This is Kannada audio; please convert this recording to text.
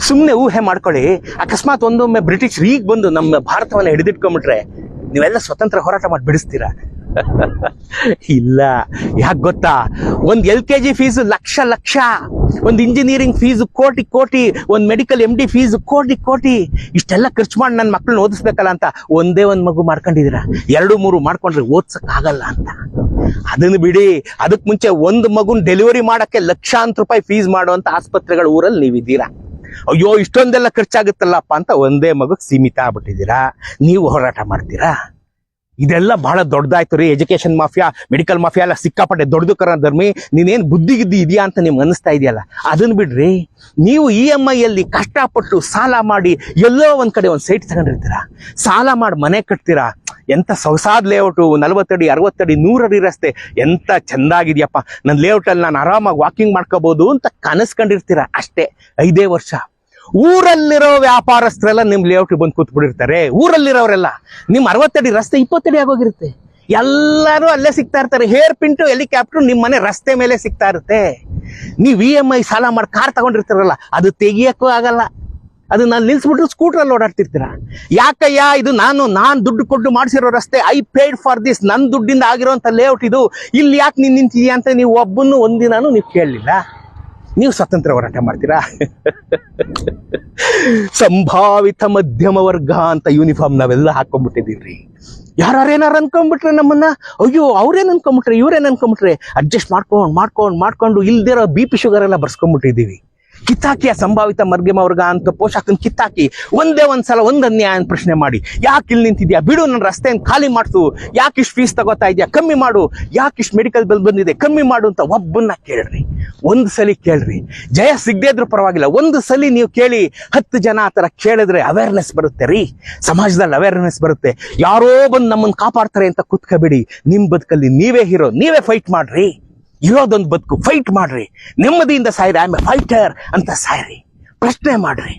ಸುಮ್ಮನೆ ಊಹೆ ಮಾಡ್ಕೊಳ್ಳಿ, ಅಕಸ್ಮಾತ್ ಒಂದೊಮ್ಮೆ ಬ್ರಿಟಿಷ್ ಈಗ ಬಂದು ನಮ್ಮ ಭಾರತವನ್ನು ಹಿಡಿದಿಟ್ಕೊಂಡ್ಬಿಟ್ರೆ ನೀವೆಲ್ಲ ಸ್ವತಂತ್ರ ಹೋರಾಟ ಮಾಡಿ ಬಿಡಿಸ್ತೀರಾ? ಇಲ್ಲ. ಯಾಕೆ ಗೊತ್ತಾ? ಒಂದು LKG ಫೀಸು ಲಕ್ಷ, ಒಂದು ಇಂಜಿನಿಯರಿಂಗ್ ಫೀಸು ಕೋಟಿ, ಒಂದು ಮೆಡಿಕಲ್ MD ಫೀಸು ಕೋಟಿ, ಇಷ್ಟೆಲ್ಲ ಖರ್ಚು ಮಾಡಿ ನನ್ನ ಮಕ್ಕಳನ್ನ ಓದಿಸ್ಬೇಕಲ್ಲ ಅಂತ ಒಂದೇ ಒಂದು ಮಗು ಮಾಡ್ಕೊಂಡಿದ್ದೀರಾ. 2-3 ಮಾಡ್ಕೊಂಡ್ರೆ ಓದ್ಸಕ್ ಆಗಲ್ಲ ಅಂತ. ಅದನ್ನು ಬಿಡಿ. ಅದಕ್ಕೆ ಮುಂಚೆ ಒಂದು ಮಗುನ್ ಡೆಲಿವರಿ ಮಾಡಕ್ಕೆ ಲಕ್ಷಾಂತರ ರೂಪಾಯಿ ಫೀಸ್ ಮಾಡುವಂತ ಆಸ್ಪತ್ರೆಗಳ ಊರಲ್ಲಿ ನೀವಿದ್ದೀರಾ. ಅಯ್ಯೋ ಇಷ್ಟೊಂದೆಲ್ಲ ಖರ್ಚಾಗುತ್ತಲ್ಲಪ್ಪ ಅಂತ ಒಂದೇ ಮಗುಗೆ ಸೀಮಿತ ಆಗ್ಬಿಟ್ಟಿದ್ದೀರಾ. ನೀವು ಹೋರಾಟ ಮಾಡ್ತೀರಾ? ಇದೆಲ್ಲ ಬಹಳ ದೊಡ್ಡದಾಯ್ತು ರೀ. ಎಜುಕೇಶನ್ ಮಾಫಿಯಾ, ಮೆಡಿಕಲ್ ಮಾಫಿಯಾ ಎಲ್ಲ ಸಿಕ್ಕಾಪಟ್ಟೆ ದೊಡ್ಡದು ಕರ ಧರ್ಮಿ. ನೀನೇನು ಬುದ್ಧಿಗಿದ್ದಿ ಇದೆಯಾ ಅಂತ ನಿಮ್ಗೆ ಅನ್ನಿಸ್ತಾ ಇದೆಯಲ್ಲ, ಅದನ್ನ ಬಿಡ್ರಿ. ನೀವು EMI ಅಲ್ಲಿ ಕಷ್ಟಪಟ್ಟು ಸಾಲ ಮಾಡಿ ಎಲ್ಲೋ ಒಂದ್ ಕಡೆ ಒಂದು ಸೈಟ್ ತಗೊಂಡಿರ್ತೀರಾ, ಸಾಲ ಮಾಡಿ ಮನೆ ಕಟ್ತೀರಾ. ಎಂತ ಸೊಗಸಾದ ಲೇಔಟು, 40 ಅಡಿ 60 ಅಡಿ 100 ಅಡಿ ರಸ್ತೆ, ಎಂತ ಚಂದಾಗಿದ್ಯಪ್ಪ, ನನ್ನ ಲೇಔಟಲ್ಲಿ ನಾನು ಆರಾಮಾಗಿ ವಾಕಿಂಗ್ ಮಾಡ್ಕೋಬಹುದು ಅಂತ ಕನಸ್ಕೊಂಡಿರ್ತೀರಾ. ಅಷ್ಟೇ 5 ವರ್ಷ ಊರಲ್ಲಿರೋ ವ್ಯಾಪಾರಸ್ಥರೆಲ್ಲ ನಿಮ್ ಲೇಔಟ್ ಬಂದು ಕೂತ್ಬಿಟ್ಟಿರ್ತಾರೆ. ಊರಲ್ಲಿರೋರೆಲ್ಲ ನಿಮ್ 60 ಅಡಿ ರಸ್ತೆ 20 ಅಡಿ ಆಗೋಗಿರುತ್ತೆ. ಎಲ್ಲರೂ ಅಲ್ಲೇ ಸಿಗ್ತಾ ಇರ್ತಾರೆ. ಹೇರ್ ಪಿಂಟು ಹೆಲಿಕಾಪ್ಟರ್ ನಿಮ್ಮ ಮನೆ ರಸ್ತೆ ಮೇಲೆ ಸಿಗ್ತಾ ಇರುತ್ತೆ. ನೀವು EMI ಸಾಲ ಮಾಡಿ ಕಾರ್ ತಗೊಂಡಿರ್ತಾರಲ್ಲ, ಅದು ತೆಗಿಯಕ್ಕೂ ಆಗಲ್ಲ. ಅದು ನಾನು ನಿಲ್ಸ್ಬಿಟ್ರು ಸ್ಕೂಟ್ರಲ್ಲಿ ಓಡಾಡ್ತಿರ್ತೀರ. ಯಾಕಯ್ಯ, ಇದು ನಾನು ದುಡ್ಡು ಕೊಟ್ಟು ಮಾಡಿಸಿರೋ ರಸ್ತೆ, ಐ ಪೇಡ್ ಫಾರ್ ದಿಸ್, ನನ್ನ ದುಡ್ಡಿಂದ ಆಗಿರೋಂಥ ಲೇಔಟ್ ಇದು, ಇಲ್ಲಿ ಯಾಕೆ ನೀನು ನಿಂತಿದೀಯ ಅಂತ ನೀವು ಒಬ್ಬನ್ನು ಒಂದಿನಾನು ನೀವು ಕೇಳಲಿಲ್ಲ. ನೀವು ಸ್ವತಂತ್ರ ಹೋರಾಟ ಮಾಡ್ತೀರಾ? ಸಂಭಾವಿತ ಮಧ್ಯಮ ವರ್ಗ ಅಂತ ಯೂನಿಫಾರ್ಮ್ ನಾವೆಲ್ಲ ಹಾಕೊಂಡ್ಬಿಟ್ಟಿದೀವ್ರಿ. ಯಾರೇನಾರು ಅನ್ಕೊಂಡ್ಬಿಟ್ರೆ ನಮ್ಮನ್ನ, ಅಯ್ಯೋ ಅವ್ರೇನ್ ಅನ್ಕೊಂಡ್ಬಿಟ್ರೆ ಇವ್ರೇನ್ ಅನ್ಕೊಂಡ್ಬಿಟ್ರೆ ಅಡ್ಜಸ್ಟ್ ಮಾಡ್ಕೊಂಡು ಇಲ್ದಿರೋ BP ಶುಗರ್ ಎಲ್ಲ ಬರ್ಸ್ಕೊಂಡ್ಬಿಟ್ಟಿದೀವಿ. ಕಿತ್ತಾಕಿಯ ಸಂಭಾವಿತ ಮಧ್ಯಮ ವರ್ಗ ಅಂತ ಪೋಷಕನ್ ಕಿತ್ತಾಕಿ ಒಂದೇ ಒಂದ್ಸಲ ಒಂದು ಅನ್ಯಾಯ ಪ್ರಶ್ನೆ ಮಾಡಿ, ಯಾಕೆ ಇಲ್ಲಿ ನಿಂತಿದ್ಯಾ, ಬಿಡು ನನ್ನ ರಸ್ತೆಯನ್ನು ಖಾಲಿ ಮಾಡ್ಸು, ಯಾಕೆ ಇಷ್ಟು ಫೀಸ್ ತಗೋತಾ ಇದೆಯಾ ಕಮ್ಮಿ ಮಾಡು, ಯಾಕೆ ಇಷ್ಟು ಮೆಡಿಕಲ್ ಬಿಲ್ ಬಂದಿದೆ ಕಮ್ಮಿ ಮಾಡು ಅಂತ ಒಬ್ಬನ್ನ ಕೇಳ್ರಿ. ಒಂದು ಸಲ ಕೇಳ್ರಿ. ಜಯ ಸಿಗದೇ ಇದ್ರೂ ಪರವಾಗಿಲ್ಲ, ಒಂದು ಸಲ ನೀವು ಕೇಳಿ. 10 ಜನ ಆ ಥರ ಕೇಳಿದ್ರೆ ಅವೇರ್ನೆಸ್ ಬರುತ್ತೆ ರೀ, ಸಮಾಜದಲ್ಲಿ ಅವೇರ್ನೆಸ್ ಬರುತ್ತೆ. ಯಾರೋ ಬಂದು ನಮ್ಮನ್ನು ಕಾಪಾಡ್ತಾರೆ ಅಂತ ಕುತ್ಕೋಬೇಡಿ. ನಿಮ್ಮ ಬದುಕಲ್ಲಿ ನೀವೇ ಹೀರೋ, ನೀವೇ ಫೈಟ್ ಮಾಡ್ರಿ. ಇರೋದೊಂದು ಬದುಕು, ಫೈಟ್ ಮಾಡ್ರಿ. ನೆಮ್ಮದಿಯಿಂದ ಸಾಯ್ರಿ. ಐ ಆಮ್ ಎ ಫೈಟರ್ ಅಂತ ಸಾಯ್ರಿ. ಪ್ರಶ್ನೆ ಮಾಡ್ರಿ.